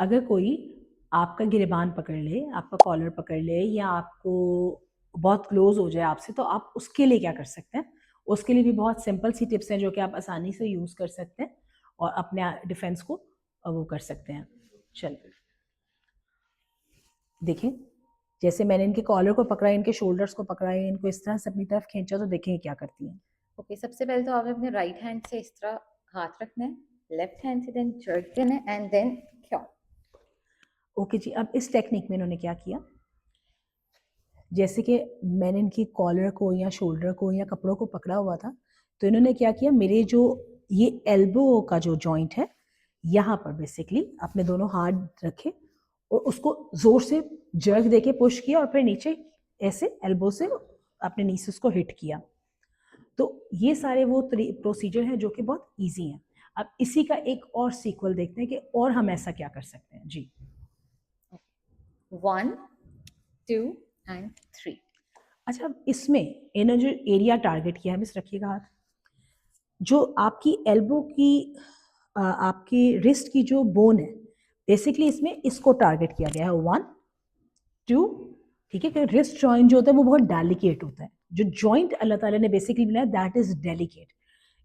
अगर कोई आपका गिरेबान पकड़ ले, आपका कॉलर पकड़ ले या आपको बहुत क्लोज हो जाए आपसे, तो आप उसके लिए क्या कर सकते हैं? उसके लिए भी बहुत सिंपल सी टिप्स हैं जो कि आप आसानी से यूज़ कर सकते हैं और अपने डिफेंस को वो कर सकते हैं। चलिए देखें, जैसे मैंने इनके कॉलर को पकड़ा, इनके शोल्डर्स को पकड़ा है, इनको इस तरह से अपनी तरफ खींचा, तो देखें क्या करती हैं। ओके, सबसे पहले तो आपने अपने राइट हैंड से इस तरह हाथ रखना है, लेफ्ट हैंड से देन जर्क देना है एंड देन क्यों। ओके जी, अब इस टेक्निक में इन्होंने क्या किया, जैसे कि मैंने इनकी कॉलर को या शोल्डर को या कपड़ों को पकड़ा हुआ था, तो इन्होंने क्या किया, मेरे जो ये एल्बो का जो जॉइंट है यहाँ पर बेसिकली अपने दोनों हाथ रखे और उसको जोर से जर्क देके पुश किया और फिर नीचे ऐसे एल्बो से अपने नीसेस को हिट किया। तो ये सारे वो प्रोसीजर हैं जो कि बहुत इजी हैं। अब इसी का एक और सीक्वल देखते हैं कि और हम ऐसा क्या कर सकते हैं जी। 1 2 एंड 3। अच्छा, अब इसमें इन्होंने जो एरिया टारगेट किया है, मिस रखिएगा हाथ, जो आपकी एल्बो की आपकी रिस्ट की जो बोन है, बेसिकली इसमें इसको टारगेट किया गया है। 1 2, ठीक है, क्योंकि रिस्ट जॉइंट जो होता है वो बहुत डेलिकेट होता है। जो जॉइंट अल्लाह ताला ने बेसिकली बनाया दैट इज डेलिकेट।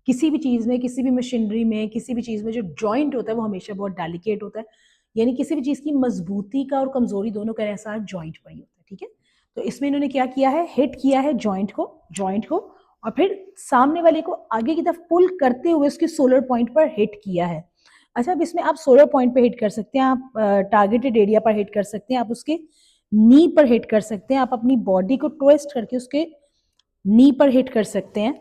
किसी भी चीज़ में, किसी भी मशीनरी में, किसी भी चीज़ में जो जॉइंट होता है वो हमेशा बहुत डेलिकेट होता है। यानी किसी भी चीज़ की मजबूती का और कमजोरी दोनों का एहसास जॉइंट पर ही होता है, ठीक है। तो इसमें इन्होंने क्या किया है, हिट किया है जॉइंट को और फिर सामने वाले को आगे की तरफ पुल करते हुए उसके सोलर पॉइंट पर हिट किया है। अच्छा, अब इसमें आप सोलर पॉइंट पे हिट कर सकते हैं, आप टारगेटेड एरिया पर हिट कर सकते हैं, आप उसके नी पर हिट कर सकते हैं, आप अपनी बॉडी को ट्विस्ट करके उसके नी पर हिट कर सकते हैं,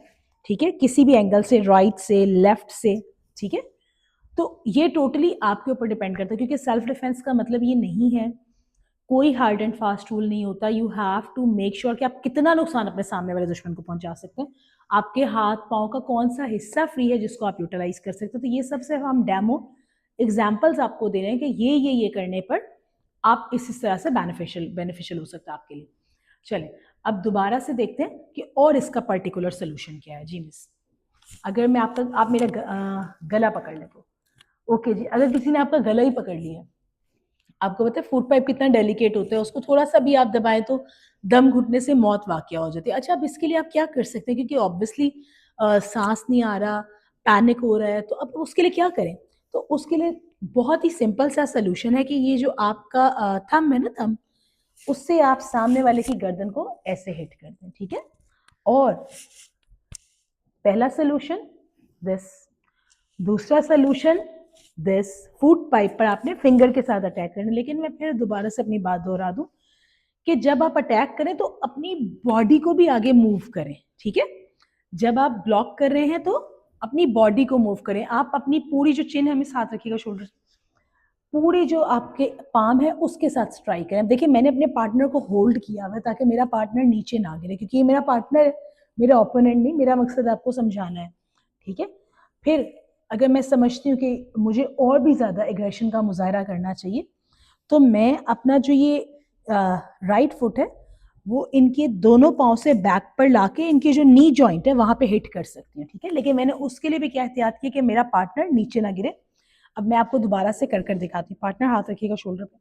ठीक है, किसी भी एंगल से, राइट से, लेफ्ट से, ठीक है। तो ये टोटली आपके ऊपर डिपेंड करता है, क्योंकि सेल्फ डिफेंस का मतलब ये नहीं है, कोई हार्ड एंड फास्ट रूल नहीं होता। You have to make sure कि आप कितना नुकसान अपने सामने वाले दुश्मन को पहुंचा सकते हैं, आपके हाथ पांव का कौन सा हिस्सा फ्री है जिसको आप यूटिलाइज कर सकते हो। तो ये सब सिर्फ हम डेमो एग्जाम्पल्स आपको दे रहे हैं कि ये करने पर आप इस तरह से बेनिफिशियल हो सकता है आपके लिए। चलिए अब दोबारा से देखते हैं कि और इसका पर्टिकुलर सोल्यूशन क्या है जी मिस। अगर मैं आप मेरा गला पकड़ लें तो ओके जी, अगर किसी ने आपका गला ही पकड़ लिया, आपको पता है फूड पाइप कितना डेलिकेट होता है, उसको थोड़ा सा भी आप दबाएं तो दम घुटने से मौत वाकया हो जाती है। अच्छा, अब इसके लिए आप क्या कर सकते हैं, क्योंकि ऑब्वियसली सांस नहीं आ रहा, पैनिक हो रहा है, तो अब उसके लिए क्या करें? तो उसके लिए बहुत ही सिंपल सा सोल्यूशन है कि ये जो आपका थंब है ना, थंब, उससे आप सामने वाले की गर्दन को ऐसे हिट कर दें, ठीक है। और पहला सोल्यूशन दिस, दूसरा सोल्यूशन दिस, फूड पाइप पर आपने फिंगर के साथ अटैक करना। लेकिन मैं फिर दोबारा से अपनी बात दोहरा दूं कि जब आप अटैक करें तो अपनी बॉडी को भी आगे मूव करें, ठीक है। जब आप ब्लॉक कर रहे हैं तो अपनी बॉडी को मूव करें, आप अपनी पूरी जो चिन है, हमें साथ रखिएगा, शोल्डर, पूरी जो आपके पाम है उसके साथ स्ट्राइक करें। देखिए मैंने अपने पार्टनर को होल्ड किया हुआ है ताकि मेरा पार्टनर नीचे ना गिरे, क्योंकि ये मेरा पार्टनर, मेरा ओपोनेंट नहीं, मेरा मकसद आपको समझाना है, ठीक है। फिर अगर मैं समझती हूँ कि मुझे और भी ज़्यादा एग्रेशन का मुजाहरा करना चाहिए, तो मैं अपना जो ये राइट फुट है वो इनके दोनों पाँव से बैक पर लाके इनके जो नी जॉइंट है वहां पे हिट कर सकती हूँ, ठीक है। लेकिन मैंने उसके लिए भी क्या एहतियात की कि मेरा पार्टनर नीचे ना गिरे। अब मैं आपको दोबारा से कर दिखाती हूँ। पार्टनर हाथ रखिएगा शोल्डर पे,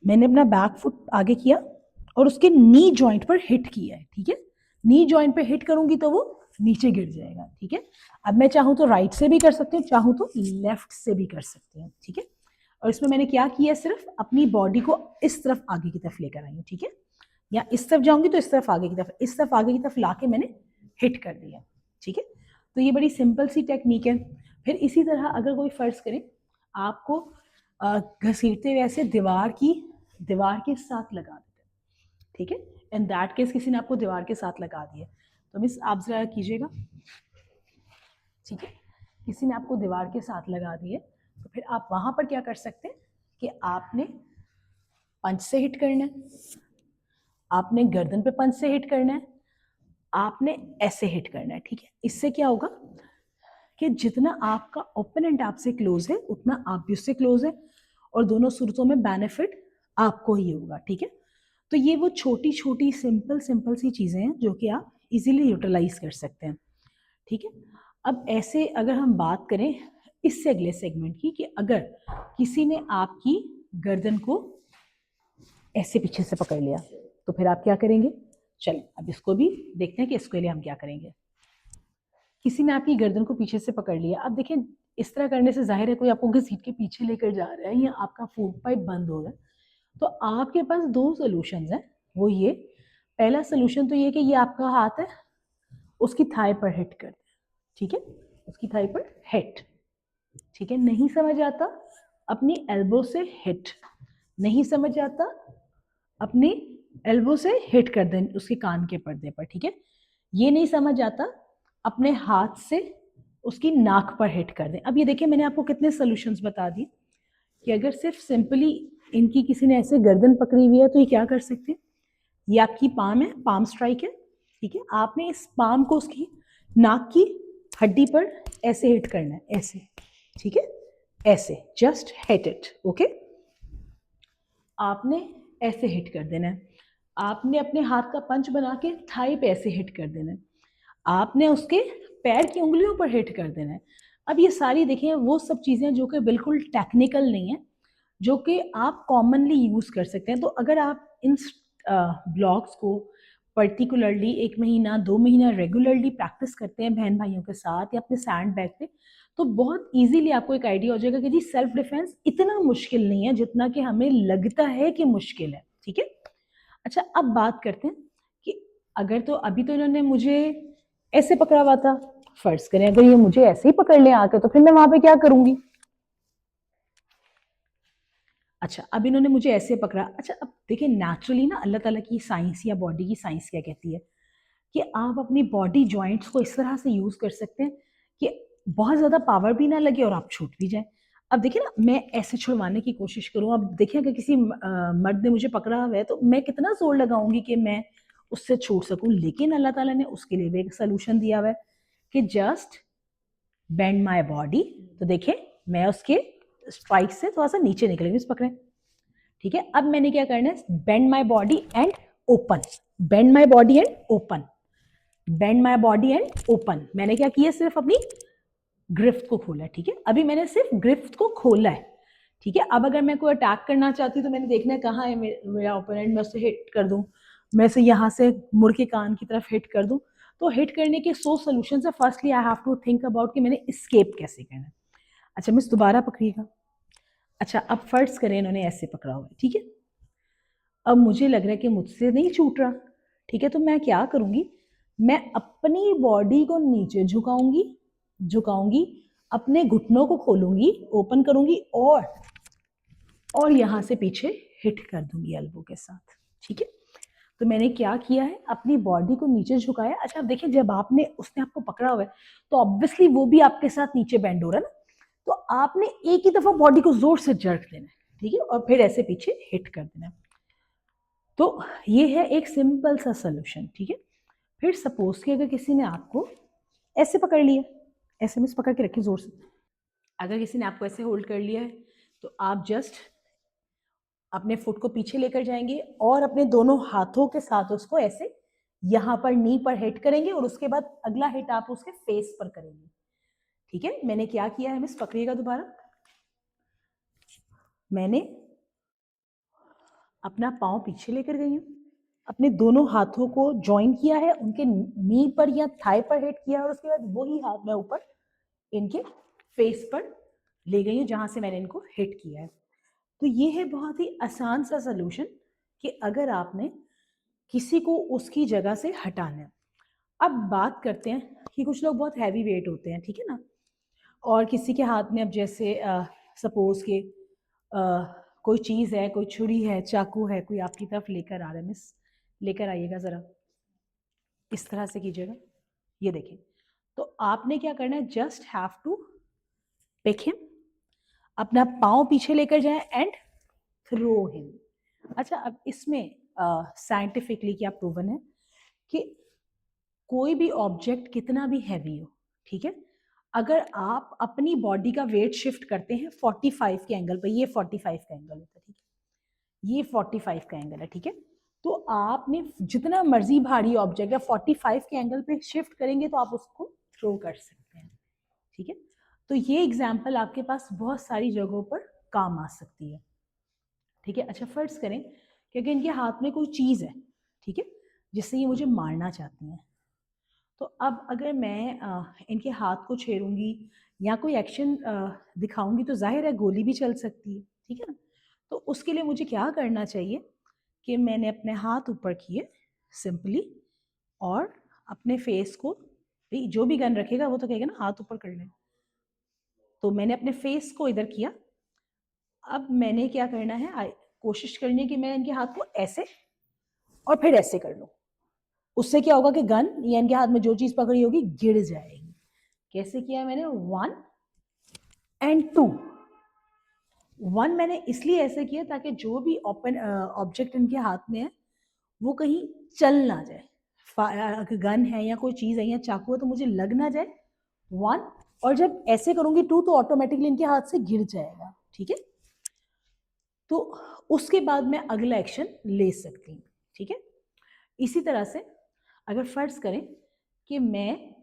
मैंने अपना बैक फुट आगे किया और उसके नी जॉइंट पर हिट किया है, ठीक है। नी जॉइंट पे हिट करूंगी तो वो नीचे गिर जाएगा, ठीक है। अब मैं चाहूँ तो राइट से भी कर सकती हूँ, चाहूँ तो लेफ्ट से भी कर सकती हूँ, ठीक है। और इसमें मैंने क्या किया, सिर्फ अपनी बॉडी को इस तरफ आगे की तरफ लेकर आई हूँ, ठीक है। या इस तरफ जाऊंगी तो इस तरफ आगे की तरफ, इस तरफ आगे की तरफ लाके मैंने हिट कर दिया, ठीक है। तो ये बड़ी सिंपल सी टेक्निक है। फिर इसी तरह अगर कोई फर्ज करे आपको घसीटते हुए ऐसे दीवार के साथ लगा देते हैं, ठीक है। इन दैट केस किसी ने आपको दीवार के साथ लगा दिया, तो मिस आप जरा कीजिएगा, ठीक है। किसी ने आपको दीवार के साथ लगा दिए, तो फिर आप वहां पर क्या कर सकते हैं कि आपने पंच से हिट करना है, आपने गर्दन पे पंच से हिट करना है, आपने ऐसे हिट करना है, ठीक है। इससे क्या होगा कि जितना आपका ओपोनेंट आपसे क्लोज है उतना आप भी उससे क्लोज है और दोनों सूरतों में बेनिफिट आपको ही होगा, ठीक है। तो ये वो छोटी छोटी सिंपल सिंपल सी चीज़ें हैं जो कि आप इजीली यूटिलाइज कर सकते हैं, ठीक है। अब ऐसे अगर हम बात करें इससे अगले सेगमेंट की कि अगर किसी ने आपकी गर्दन को ऐसे पीछे से पकड़ लिया तो फिर आप क्या करेंगे। चलें अब इसको भी देखते हैं कि इसके लिए हम क्या करेंगे। किसी ने आपकी गर्दन को पीछे से पकड़ लिया, अब देखिए इस तरह करने से जाहिर है कोई आपको घसीट के पीछे लेकर जा रहा है या आपका फूड पाइप बंद हो रहा है। तो आपके पास दो सॉल्यूशंस हैं, वो ये, पहला सॉल्यूशन तो ये कि ये आपका हाथ है, उसकी थाई पर हिट कर दे, ठीक है, उसकी थाई पर हिट, ठीक है। नहीं समझ आता, अपनी एल्बो से हिट, नहीं समझ आता, अपनी एल्बो से हिट कर दें उसके कान के पर्दे पर, ठीक है। ये नहीं समझ आता, अपने हाथ से उसकी नाक पर हिट कर दें। अब ये देखिए मैंने आपको कितने सॉल्यूशंस बता दिए कि अगर सिर्फ सिंपली इनकी किसी ने ऐसे गर्दन पकड़ी हुई है तो ये क्या कर सकते हैं। ये आपकी पाम है, पाम स्ट्राइक है, ठीक है। आपने इस पाम को उसकी नाक की हड्डी पर ऐसे हिट करना है, ऐसे, ठीक है, ऐसे जस्ट हिट इट, ओके। आपने ऐसे हिट कर देना है। आपने अपने हाथ का पंच बना के थाई पे ऐसे हिट कर देना है। आपने उसके पैर की उंगलियों पर हिट कर देना है। अब ये सारी देखिए वो सब चीज़ें जो कि बिल्कुल टेक्निकल नहीं है, जो कि आप कॉमनली यूज़ कर सकते हैं। तो अगर आप इन ब्लॉग्स को पर्टिकुलरली 1 महीना 2 महीना रेगुलरली प्रैक्टिस करते हैं बहन भाइयों के साथ या अपने सैंड बैग पे, तो बहुत इजीली आपको एक आइडिया हो जाएगा कि जी सेल्फ डिफेंस इतना मुश्किल नहीं है जितना कि हमें लगता है कि मुश्किल है, ठीक है। अच्छा अब बात करते हैं कि अगर तो अभी तो इन्होंने मुझे ऐसे पकड़ा हुआ था, फर्ज करें अगर ये मुझे ऐसे ही पकड़ ले आके तो फिर मैं वहां पे क्या करूंगी। अच्छा अब इन्होंने मुझे ऐसे पकड़ा। अच्छा अब देखिए नेचुरली ना अल्लाह ताला की साइंस या बॉडी की साइंस क्या कहती है कि आप अपनी बॉडी जॉइंट्स को इस तरह से यूज कर सकते हैं कि बहुत ज्यादा पावर भी ना लगे और आप छूट भी जाए। अब देखिए ना मैं ऐसे छुड़वाने की कोशिश करूं, अब देखिए अगर किसी मर्द ने मुझे पकड़ा हुआ है तो मैं कितना जोर लगाऊंगी कि मैं उससे छूट सकूं, लेकिन अल्लाह ताला ने उसके लिए भी एक सोल्यूशन दिया हुआ है कि जस्ट बेंड माई बॉडी। तो देखिए मैं उसके स्ट्राइक से थोड़ा सा नीचे निकलेंगे इस पकड़े, ठीक है। अब मैंने क्या करना है, bend my body and open, bend my body and open, bend my body and open. मैंने क्या किया, सिर्फ अपनी ग्रिफ्ट को खोला है, ठीक है। अभी मैंने सिर्फ ग्रिफ्ट को खोला है, ठीक है। अब अगर मैं कोई अटैक करना चाहती हूँ तो मैंने देखना है कहाँ है मेरा ओपोनेंट, मैं उसे हिट कर दूं, मैं उसे यहाँ से मुड़ के कान की तरफ हिट कर दूं। तो हिट करने के 100 सोल्यूशन है। Firstly I have to think about कि मैंने स्केप कैसे करना है। अच्छा मिस दोबारा पकड़िएगा। अच्छा अब फर्ज करें इन्होंने ऐसे पकड़ा हुआ है, ठीक है। अब मुझे लग रहा है कि मुझसे नहीं छूट रहा, ठीक है। तो मैं क्या करूंगी, मैं अपनी बॉडी को नीचे झुकाऊंगी, झुकाऊंगी, अपने घुटनों को खोलूंगी, ओपन करूंगी और यहां से पीछे हिट कर दूंगी एल्बो के साथ, ठीक है। तो मैंने क्या किया है, अपनी बॉडी को नीचे झुकाया। अच्छा अब देखिए जब आपने उसने आपको पकड़ा हुआ है तो ऑब्वियसली वो भी आपके साथ नीचे बेंड हो रहा है ना, तो आपने एक ही दफा बॉडी को जोर से जर्क देना है, ठीक है, और फिर ऐसे पीछे हिट कर देना है। तो ये है एक सिंपल सा सोल्यूशन, ठीक है। फिर सपोज कि अगर किसी ने आपको ऐसे पकड़ लिया, ऐसे में पकड़ के रखिए जोर से, अगर किसी ने आपको ऐसे होल्ड कर लिया है तो आप जस्ट अपने फुट को पीछे लेकर जाएंगे और अपने दोनों हाथों के साथ उसको ऐसे यहाँ पर नी पर हिट करेंगे और उसके बाद अगला हिट आप उसके फेस पर करेंगे, ठीक है। मैंने क्या किया है मिस, पकड़िएगा दोबारा, मैंने अपना पाँव पीछे लेकर गई हूँ, अपने दोनों हाथों को ज्वाइन किया है, उनके नी पर या थाई पर हिट किया है और उसके बाद वही हाथ मैं ऊपर इनके फेस पर ले गई हूँ जहां से मैंने इनको हिट किया है। तो ये है बहुत ही आसान सा सोल्यूशन कि अगर आपने किसी को उसकी जगह से हटाना है। अब बात करते हैं कि कुछ लोग बहुत हैवी वेट होते हैं, ठीक है ना, और किसी के हाथ में अब जैसे सपोज के कोई चीज़ है, कोई छुरी है, चाकू है, कोई आपकी तरफ लेकर आ रहा है, मिस लेकर आइएगा ज़रा, इस तरह से कीजिएगा, ये देखिए। तो आपने क्या करना है, just have to pick him, अपना पाँव पीछे लेकर जाएं एंड थ्रो हिम। अच्छा अब इसमें साइंटिफिकली क्या प्रूवन है कि कोई भी ऑब्जेक्ट कितना भी हैवी हो, ठीक है, अगर आप अपनी बॉडी का वेट शिफ्ट करते हैं 45 के एंगल पर, ये 45 का एंगल होता है, ठीक है, ये 45 का एंगल है, ठीक है। तो आपने जितना मर्जी भारी ऑब्जेक्ट है 45 के एंगल पे शिफ्ट करेंगे तो आप उसको थ्रो कर सकते हैं, ठीक है। तो ये एग्जाम्पल आपके पास बहुत सारी जगहों पर काम आ सकती है, ठीक है। अच्छा फर्ज करें क्योंकि इनके हाथ में कोई चीज़ है, ठीक है, जिससे ये मुझे मारना चाहती हैं। तो अब अगर मैं इनके हाथ को छेड़ूंगी या कोई एक्शन दिखाऊंगी तो जाहिर है गोली भी चल सकती है, ठीक है ना। तो उसके लिए मुझे क्या करना चाहिए कि मैंने अपने हाथ ऊपर किए सिंपली, और अपने फेस को, जो भी गन रखेगा वो तो कहेगा ना हाथ ऊपर कर ले, तो मैंने अपने फेस को इधर किया। अब मैंने क्या करना है, कोशिश करनी है कि मैं इनके हाथ को ऐसे और फिर ऐसे कर लूं। उससे क्या होगा कि गन या इनके हाथ में जो चीज पकड़ी होगी गिर जाएगी। कैसे किया मैंने, 1 and 2। 1 मैंने इसलिए ऐसे किया ताकि जो भी ओपन ऑब्जेक्ट इनके हाथ में है वो कहीं चल ना जाए। अगर गन है या कोई चीज है या चाकू है तो मुझे लग ना जाए, 1। और जब ऐसे करूंगी 2 तो ऑटोमेटिकली इनके हाथ से गिर जाएगा, ठीक है। तो उसके बाद मैं अगला एक्शन ले सकती हूँ, ठीक है। इसी तरह से अगर फर्ज करें कि मैं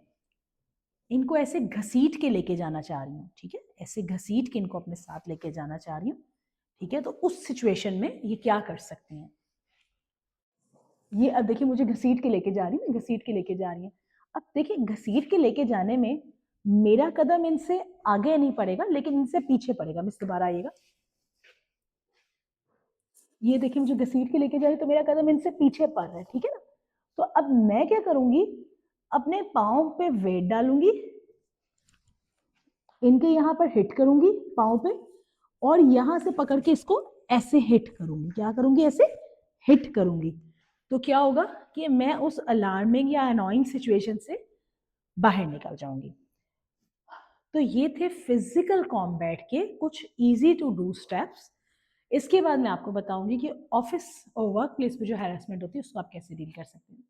इनको ऐसे घसीट के लेके जाना चाह रही हूँ, ठीक है, ऐसे घसीट के इनको अपने साथ लेके जाना चाह रही हूँ, ठीक है, तो उस सिचुएशन में ये क्या कर सकते हैं। ये अब देखिए मुझे घसीट के लेके जा रही है, घसीट के लेके जा रही है। अब देखिए घसीट के लेके जाने में मेरा कदम इनसे आगे नहीं पड़ेगा लेकिन इनसे पीछे पड़ेगा। मिस दोबारा आइएगा, ये देखिए मुझे घसीट के लेके जा रही है तो मेरा कदम इनसे पीछे पड़ रहा है, ठीक है ना। तो अब मैं क्या करूंगी, अपने पाँव पे वेट डालूंगी, इनके यहाँ पर हिट करूंगी पाँव पे, और यहां से पकड़ के इसको ऐसे हिट करूंगी। क्या करूंगी, ऐसे हिट करूंगी। तो क्या होगा कि मैं उस अलार्मिंग या अनोइंग सिचुएशन से बाहर निकल जाऊंगी। तो ये थे फिजिकल कॉम्बैट के कुछ इजी टू डू स्टेप्स। इसके बाद मैं आपको बताऊंगी कि ऑफिस और वर्क प्लेस पे जो हैरेसमेंट होती है उसको आप कैसे डील कर सकते हैं।